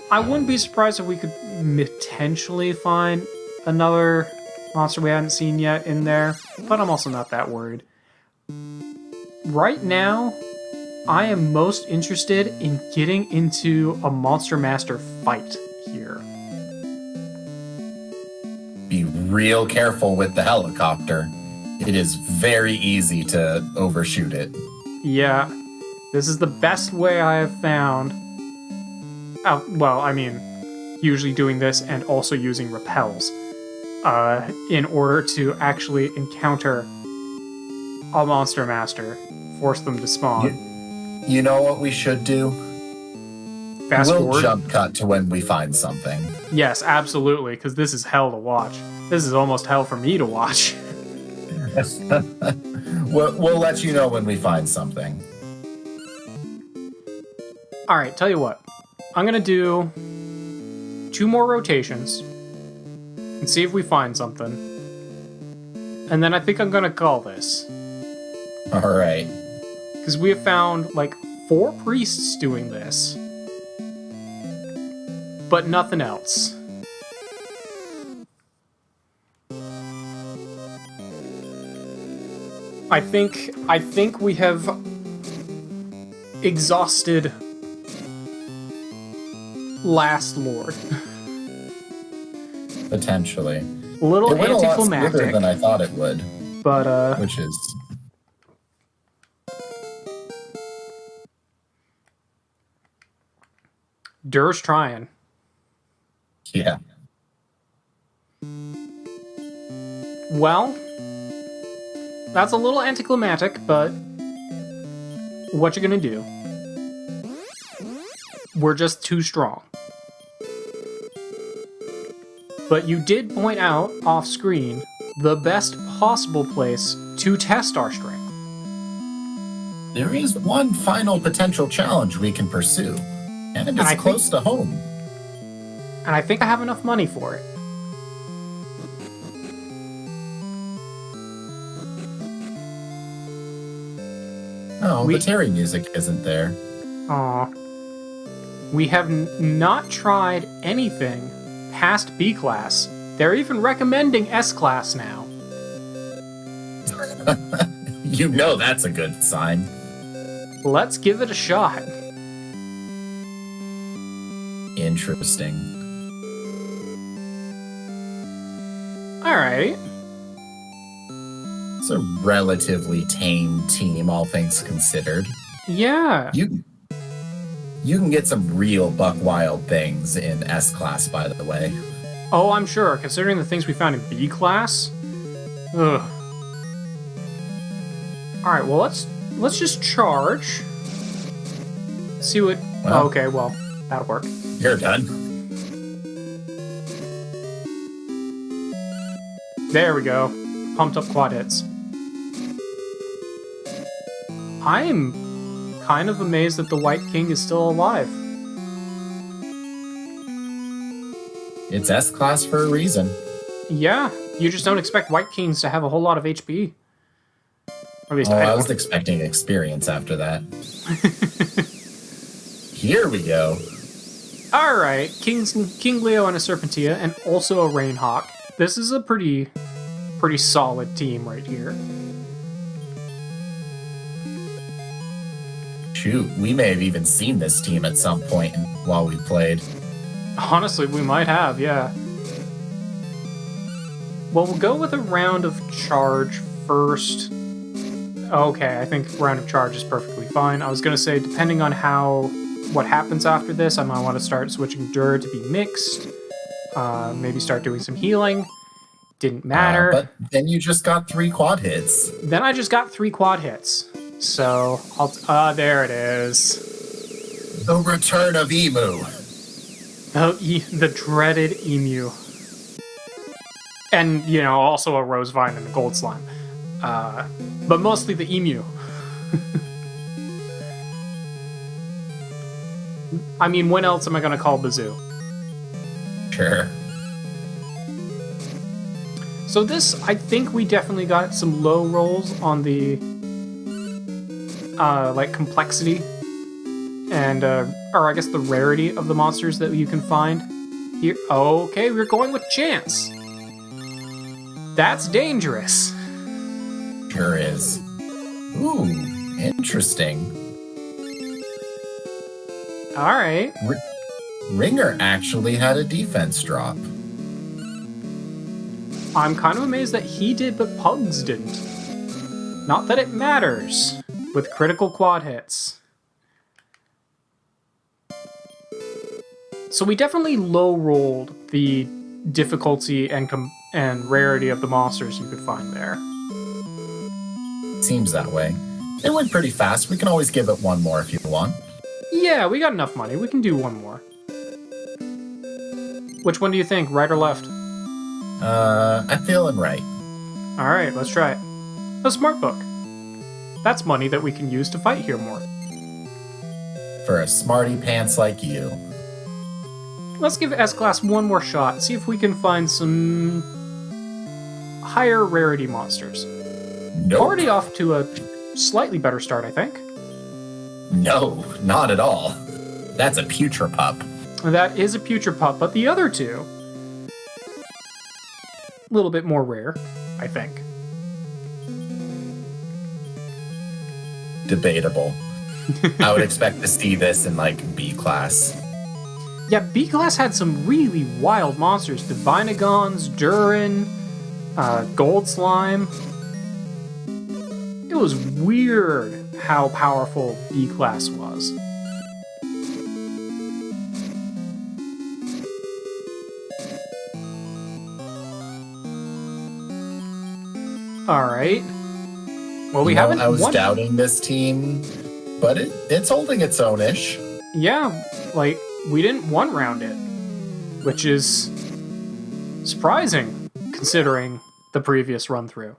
I wouldn't be surprised if we could potentially find another monster we hadn't seen yet in there, but I'm also not that worried. Right now, I am most interested in getting into a Monster Master fight here. Be real careful with the helicopter. It is very easy to overshoot it. Yeah, this is the best way I have found. Well, I mean, usually doing this and also using repels in order to actually encounter a Monster Master, force them to spawn. You know what we should do? Fast we'll forward. Jump cut to when we find something. Yes, absolutely, because this is hell to watch. This is almost hell for me to watch. We'll let you know when we find something. All right, tell you what. I'm going to do 2 more rotations and see if we find something. And then I think I'm going to call this. All right. Because we have found, like, 4 priests doing this. But nothing else. I think we have exhausted Last Lord. Potentially. A little it went anticlimactic. A lot smoother than I thought it would. But which is Dur's trying. Yeah. Well, that's a little anticlimactic, but what you gonna do? We're just too strong. But you did point out, off-screen, the best possible place to test our strength. There is one final potential challenge we can pursue, and it's close to home. And I think I have enough money for it. Oh, the Terry music isn't there. Aw. We have not tried anything past B class. They're even recommending S class now. You know that's a good sign. Let's give it a shot. Interesting. Alright. It's a relatively tame team, all things considered. Yeah. You can get some real buck wild things in S class, by the way. Oh, I'm sure, considering the things we found in B class. Ugh. Alright, well let's just charge. See what... Well, oh, okay, well, that'll work. You're done. There we go. Pumped up quad hits. I'm kind of amazed that the White King is still alive. It's S class for a reason. Yeah, you just don't expect White Kings to have a whole lot of HP. Or at least I was expecting experience after that. Here we go. Alright, King Leo and a Serpentia, and also a Rainhawk. This is a pretty solid team right here. Shoot, we may have even seen this team at some point while we played. Honestly, we might have, yeah. Well, we'll go with a round of charge first. Okay, I think round of charge is perfectly fine. I was gonna say, depending on what happens after this, I might want to start switching Dur to be mixed. Maybe start doing some healing. Didn't matter. But then you just got 3 quad hits. Then I just got 3 quad hits. So, there it is. The return of Emu. Oh, the dreaded Emu. And, also a Rose Vine and a Gold Slime. But mostly the Emu. I mean, when else am I going to call Bazoo? Sure. So this, I think we definitely got some low rolls on the, complexity and or I guess the rarity of the monsters that you can find here. Okay, we're going with chance. That's dangerous. Sure is. Ooh, interesting. All right. Ringer actually had a defense drop. I'm kind of amazed that he did, but Pugs didn't. Not that it matters with critical quad hits. So we definitely low-rolled the difficulty and rarity of the monsters you could find there. Seems that way. It went pretty fast. We can always give it one more if you want. Yeah, we got enough money. We can do one more. Which one do you think, right or left? I'm feeling right. All right, let's try it. A smart book. That's money that we can use to fight here more. For a smarty pants like you. Let's give S-Class one more shot and see if we can find some higher rarity monsters. Nope. Already off to a slightly better start, I think. No, not at all. That's a Pup. That is a Pup, but the other two, a little bit more rare, I think. Debatable. I would expect to see this in, like, B class. Yeah, B class had some really wild monsters. Divinagons, Durin, Gold Slime. It was weird how powerful B class was. Alright. Well, we haven't I was won. doubting this team, but it's holding its own-ish. Yeah, like, we didn't one-round it, which is surprising, considering the previous run-through.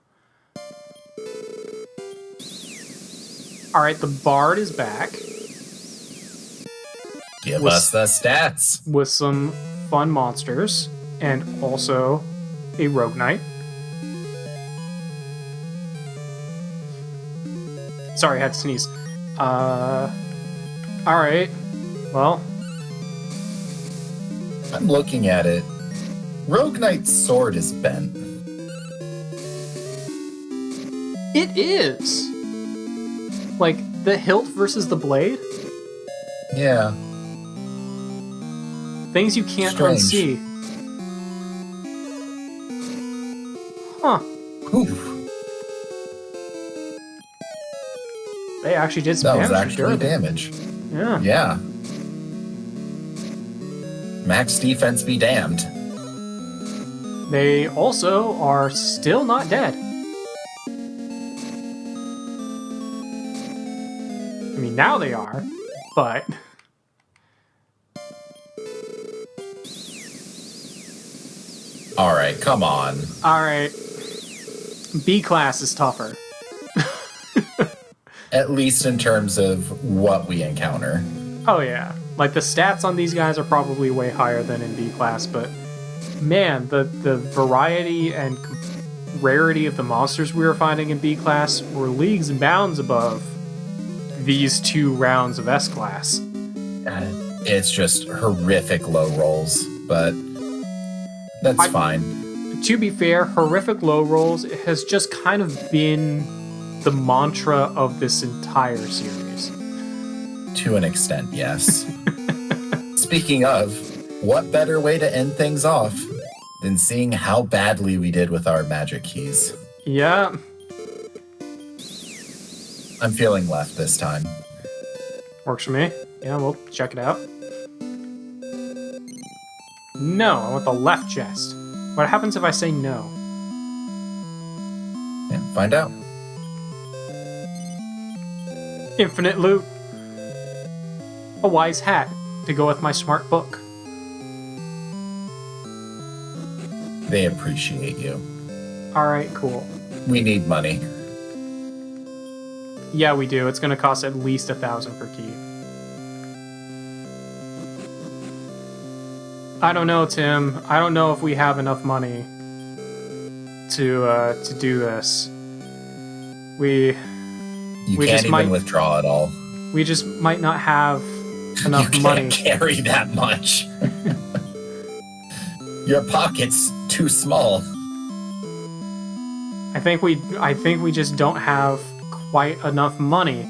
Alright, the Bard is back. Give us the stats. With some fun monsters, and also a Rogue Knight. Sorry, I had to sneeze. Alright. Well. I'm looking at it. Rogue Knight's sword is bent. It is! Like, the hilt versus the blade? Yeah. Things you can't Strange. unsee. Huh. Oof. They actually did some That was damage. actually damage. Yeah. Yeah. Max defense be damned. They also are still not dead. I mean, now they are, but... Alright, come on. Alright. B class is tougher. At least in terms of what we encounter. Oh yeah. Like, the stats on these guys are probably way higher than in B class, but man, the variety and rarity of the monsters we were finding in B class were leagues and bounds above these 2 rounds of S class. It's just horrific low rolls, but that's fine. To be fair, horrific low rolls has just kind of been the mantra of this entire series. To an extent, yes. Speaking of, what better way to end things off than seeing how badly we did with our magic keys? Yeah. I'm feeling left this time. Works for me. Yeah, we'll check it out. No, I want the left chest. What happens if I say no? Yeah, find out. Infinite loot. A wise hat to go with my smart book. They appreciate you. Alright, cool. We need money. Yeah, we do. It's gonna cost at least 1,000 per key. I don't know, Tim. I don't know if we have enough money to do this. You We can't just even might- withdraw at all. We just might not have enough you money. can't carry that much. Your pocket's too small. I think we just don't have quite enough money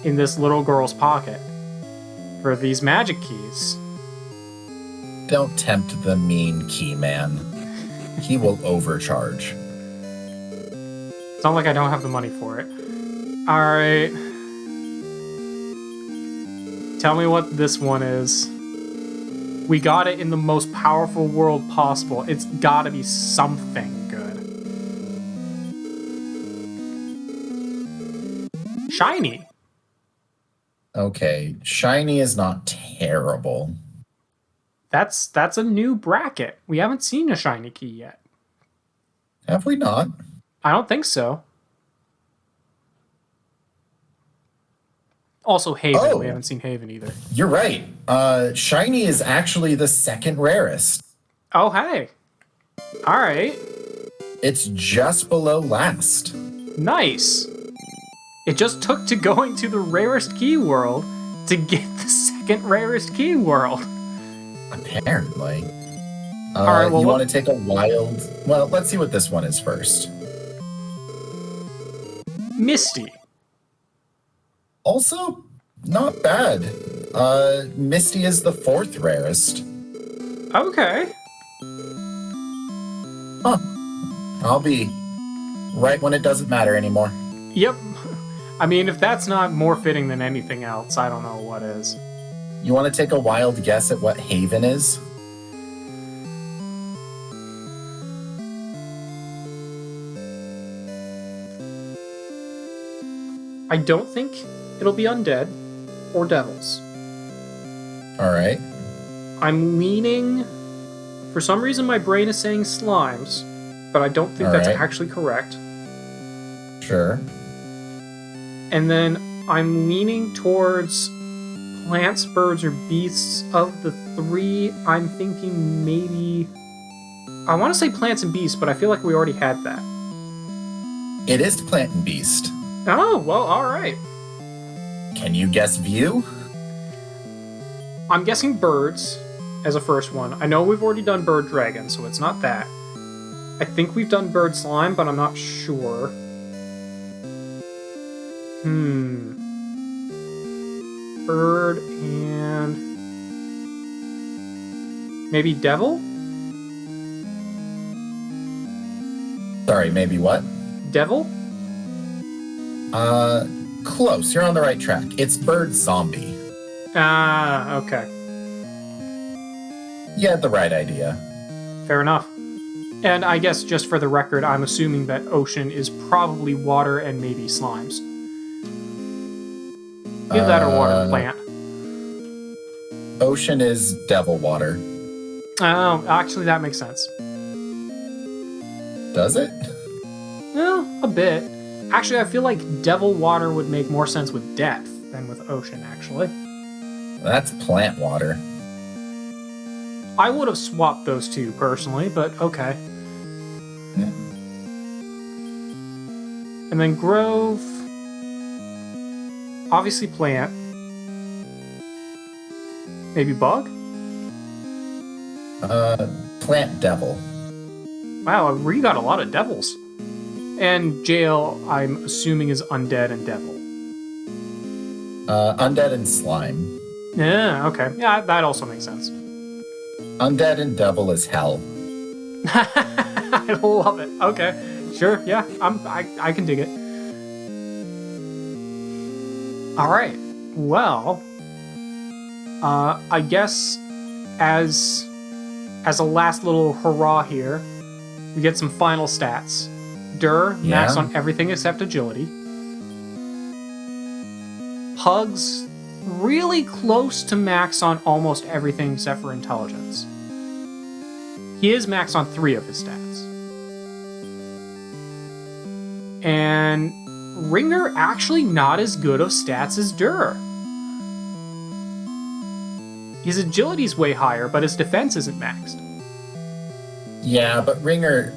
in this little girl's pocket for these magic keys. Don't tempt the mean key man. He will overcharge. It's not like I don't have the money for it. Alright. Tell me what this one is. We got it in the most powerful world possible. It's gotta be something good. Shiny. Okay, shiny is not terrible. That's a new bracket. We haven't seen a shiny key yet. Have we not? I don't think so. Also, Haven. Oh. We haven't seen Haven either. You're right. Shiny is actually the second rarest. Oh, hey. All right. It's just below last. Nice. It just took to going to the rarest key world to get the second rarest key world. Apparently. All right, well, you want to take a wild... Well, let's see what this one is first. Misty. Also, not bad. Misty is the fourth rarest. Okay. Huh. I'll be right when it doesn't matter anymore. Yep. I mean, if that's not more fitting than anything else, I don't know what is. You want to take a wild guess at what Haven is? I don't think it'll be undead or devils. All right. I'm leaning... For some reason, my brain is saying slimes, but I don't think that's right. actually correct. Sure. And then I'm leaning towards plants, birds, or beasts. Of the three, I'm thinking maybe... I want to say plants and beasts, but I feel like we already had that. It is plant and beast. Oh, well, alright. Can you guess view? I'm guessing birds as a first one. I know we've already done bird dragon, so it's not that. I think we've done bird slime, but I'm not sure. Bird and... maybe devil? Sorry, maybe what? Devil? Close. You're on the right track. It's bird zombie. Ah, okay. You had the right idea. Fair enough. And I guess just for the record, I'm assuming that ocean is probably water and maybe slimes. Either that or water plant. Ocean is devil water. Oh, actually that makes sense. Does it? Well, a bit. Actually, I feel like devil water would make more sense with depth than with ocean, actually. That's plant water. I would have swapped those two, personally, but okay. Yeah. And then grove... obviously plant. Maybe bug? Plant devil. Wow, we got a lot of devils. And jail, I'm assuming, is undead and devil. Undead and slime. Yeah, okay. Yeah, that also makes sense. Undead and devil is hell. I love it. Okay, sure. Yeah, I can dig it. All right. Well, I guess as a last little hurrah here, we get some final stats. Max on everything except agility. Pug's really close to max on almost everything except for intelligence. He is max on 3 of his stats. And Ringer actually not as good of stats as His agility's way higher, but his defense isn't maxed. Yeah, but Ringer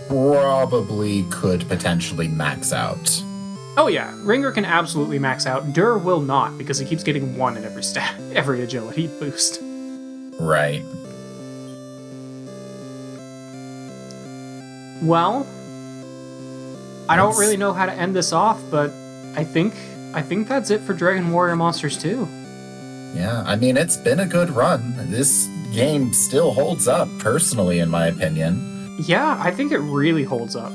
probably could potentially max out. Oh yeah, Ringer can absolutely max out. Dur will not, because he keeps getting 1 in every every agility boost. Right. Well, I don't really know how to end this off, but I think that's it for Dragon Warrior Monsters 2. Yeah, I mean, it's been a good run. This game still holds up, personally, in my opinion. Yeah, I think it really holds up.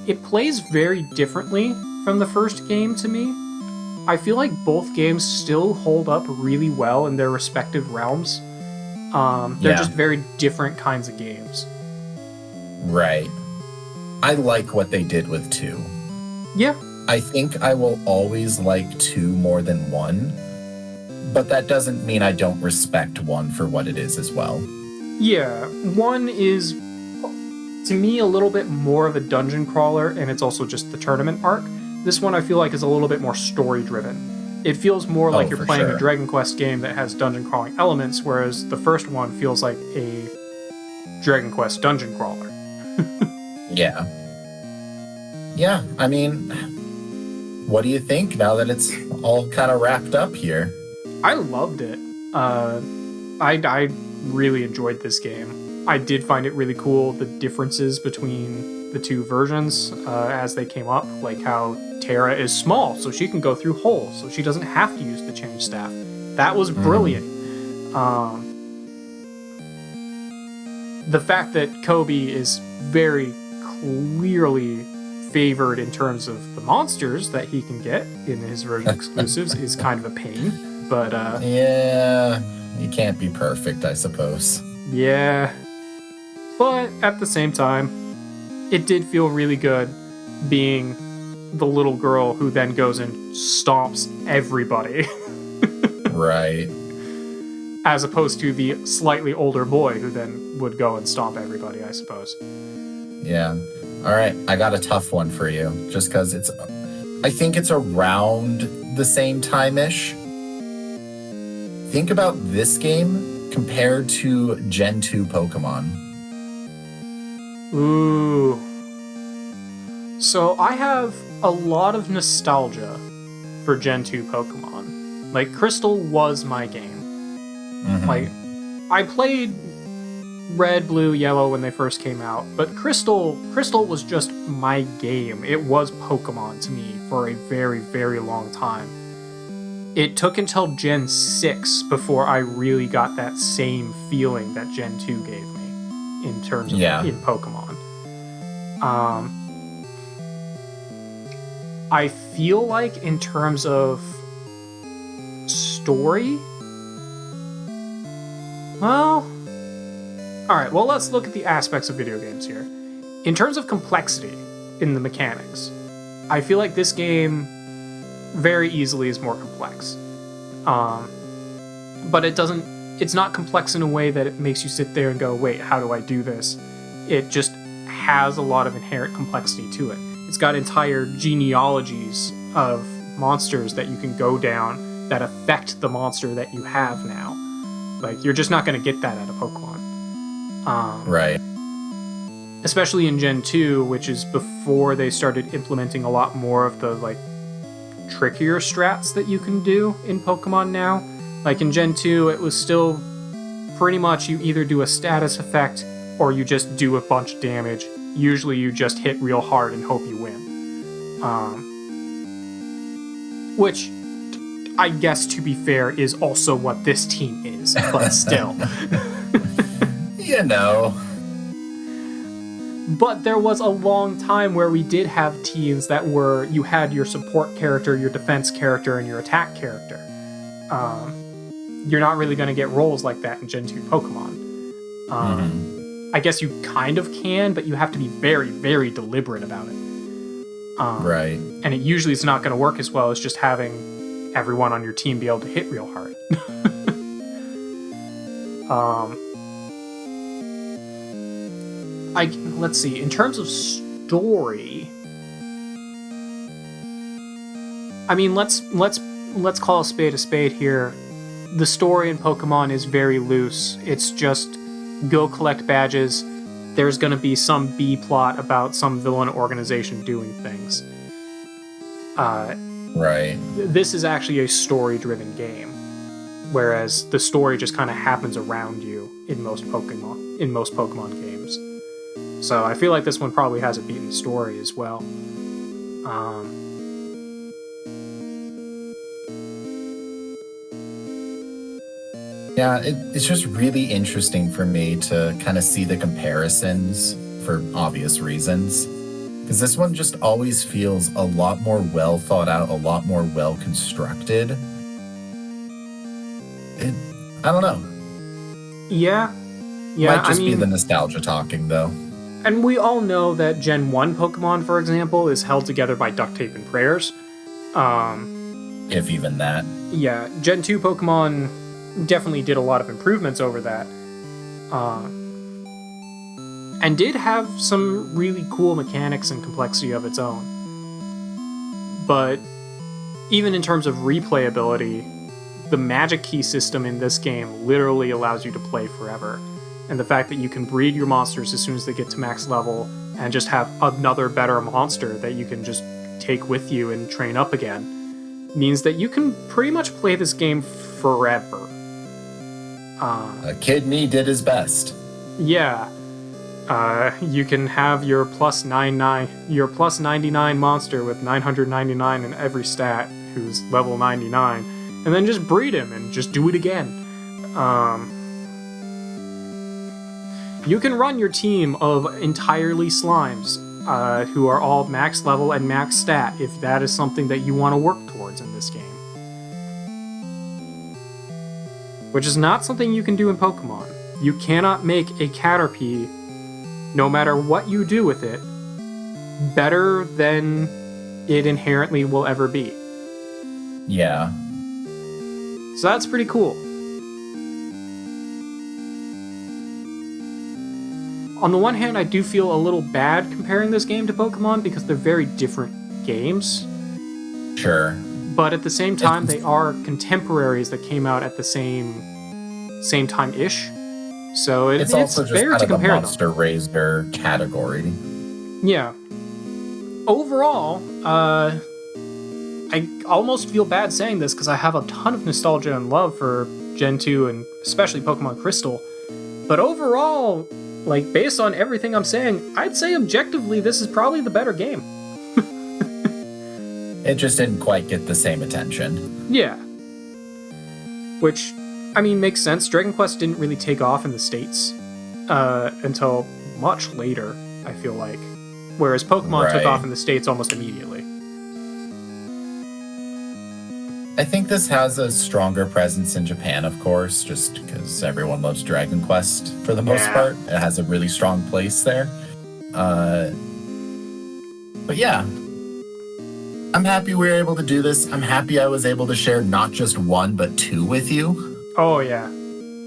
It plays very differently from the first game to me. I feel like both games still hold up really well in their respective realms. They're just very different kinds of games. Right. I like what they did with 2. Yeah. I think I will always like 2 more than 1, but that doesn't mean I don't respect 1 for what it is as well. Yeah, 1 is, to me, a little bit more of a dungeon crawler, and it's also just the tournament arc. This one I feel like is a little bit more story-driven. It feels more like you're playing a Dragon Quest game that has dungeon crawling elements, whereas the first one feels like a Dragon Quest dungeon crawler. Yeah. Yeah, I mean, what do you think now that it's all kind of wrapped up here? I loved it. I really enjoyed this game. I did find it really cool, the differences between the 2 versions as they came up, like how Terra is small, so she can go through holes, so she doesn't have to use the change staff. That was brilliant. The fact that Kobe is very clearly favored in terms of the monsters that he can get in his version exclusives is kind of a pain, but yeah, you can't be perfect, I suppose. Yeah, but at the same time, it did feel really good being the little girl who then goes and stomps everybody. Right. As opposed to the slightly older boy who then would go and stomp everybody, I suppose. Yeah. All right, I got a tough one for you, just because I think it's around the same time-ish. Think about this game compared to Gen 2 Pokemon. Ooh. So I have a lot of nostalgia for Gen 2 Pokemon. Like, Crystal was my game. Like, I played Red, Blue, Yellow when they first came out, but Crystal was just my game. It was Pokemon to me for a very, very long time. It took until Gen 6 before I really got that same feeling that Gen 2 gave me in terms of in Pokemon. I feel like in terms of story, well, alright, well, let's look at the aspects of video games here. In terms of complexity in the mechanics, I feel like this game very easily is more complex. But it's not complex in a way that it makes you sit there and go, wait, how do I do this? It just has a lot of inherent complexity to it. It's got entire genealogies of monsters that you can go down that affect the monster that you have now. Like, you're just not going to get that out of Pokemon. Right. Especially in Gen 2, which is before they started implementing a lot more of the, like, trickier strats that you can do in Pokemon now. Like, in Gen 2, it was still pretty much you either do a status effect or you just do a bunch of damage. Usually you just hit real hard and hope you win. Which, I guess, to be fair, is also what this team is, but still. You know. But there was a long time where we did have teams that were, you had your support character, your defense character, and your attack character. You're not really going to get roles like that in Gen 2 Pokemon. I guess you kind of can, but you have to be very, very deliberate about it. Right. And it usually is not going to work as well as just having everyone on your team be able to hit real hard. Let's see. In terms of story, I mean, let's call a spade here. The story in Pokemon is very loose. It's just go collect badges. There's going to be some B plot about some villain organization doing things. Right. This is actually a story-driven game, whereas the story just kind of happens around you in most Pokemon games. So I feel like this one probably has a beaten story as well. Yeah, it's just really interesting for me to kind of see the comparisons for obvious reasons. Because this one just always feels a lot more well thought out, a lot more well constructed. I don't know. Yeah. Might just be the nostalgia talking, though. And we all know that Gen 1 Pokemon, for example, is held together by duct tape and prayers. If even that. Yeah, Gen 2 Pokemon definitely did a lot of improvements over that. And did have some really cool mechanics and complexity of its own. But even in terms of replayability, the Magic Key system in this game literally allows you to play forever. And the fact that you can breed your monsters as soon as they get to max level and just have another better monster that you can just take with you and train up again means that you can pretty much play this game forever. Kidney did his best. Yeah. You can have your plus 99 monster with 999 in every stat who's level 99, and then just breed him and just do it again. You can run your team of entirely slimes who are all max level and max stat if that is something that you want to work towards in this game. Which is not something you can do in Pokemon. You cannot make a Caterpie, no matter what you do with it, better than it inherently will ever be. Yeah. So that's pretty cool. On the one hand, I do feel a little bad comparing this game to Pokemon because they're very different games. Sure. But at the same time, they are contemporaries that came out at the same time-ish. So it's also just fair kind to of a compare monster raiser category. Yeah. Overall, I almost feel bad saying this because I have a ton of nostalgia and love for Gen 2 and especially Pokemon Crystal. But overall, like, based on everything I'm saying, I'd say objectively this is probably the better game. It just didn't quite get the same attention. Yeah. Which, I mean, makes sense. Dragon Quest didn't really take off in the States until much later, I feel like. Whereas Pokemon took off in the States almost immediately. I think this has a stronger presence in Japan, of course, just because everyone loves Dragon Quest for the most part. It has a really strong place there. But yeah, I'm happy we were able to do this. I'm happy I was able to share not just one, but two with you. Oh yeah,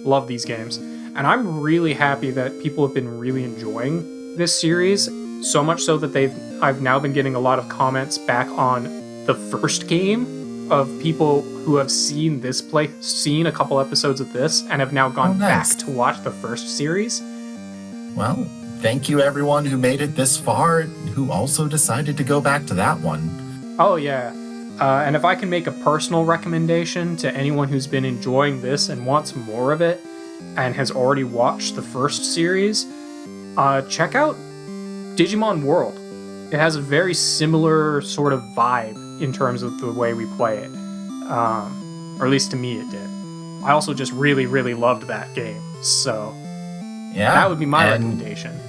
love these games. And I'm really happy that people have been really enjoying this series, so much so that I've now been getting a lot of comments back on the first game of people who have seen a couple episodes of this and have now gone back to watch the first series. Well, thank you everyone who made it this far, who also decided to go back to that one. Oh yeah. And if I can make a personal recommendation to anyone who's been enjoying this and wants more of it and has already watched the first series, check out Digimon World. It has a very similar sort of vibe in terms of the way we play it. Or at least to me it did. I also just really, really loved that game. So yeah, that would be my recommendation.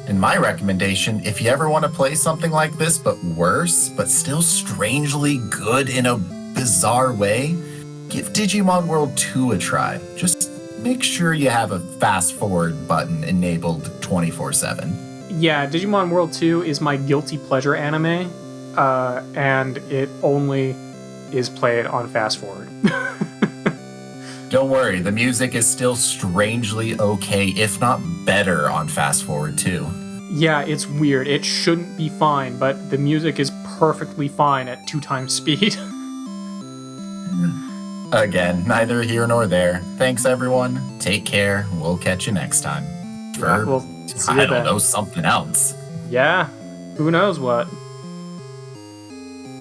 And my recommendation, if you ever want to play something like this, but worse, but still strangely good in a bizarre way, give Digimon World 2 a try. Just make sure you have a fast forward button enabled 24/7. Yeah, Digimon World 2 is my guilty pleasure anime, and it only is played on fast forward. Don't worry, the music is still strangely okay, if not better, on fast forward too. Yeah, it's weird. It shouldn't be fine, but the music is perfectly fine at 2x speed. Again, neither here nor there. Thanks, everyone. Take care. We'll catch you next time. We'll see you I don't then. know, something else. Yeah, who knows what.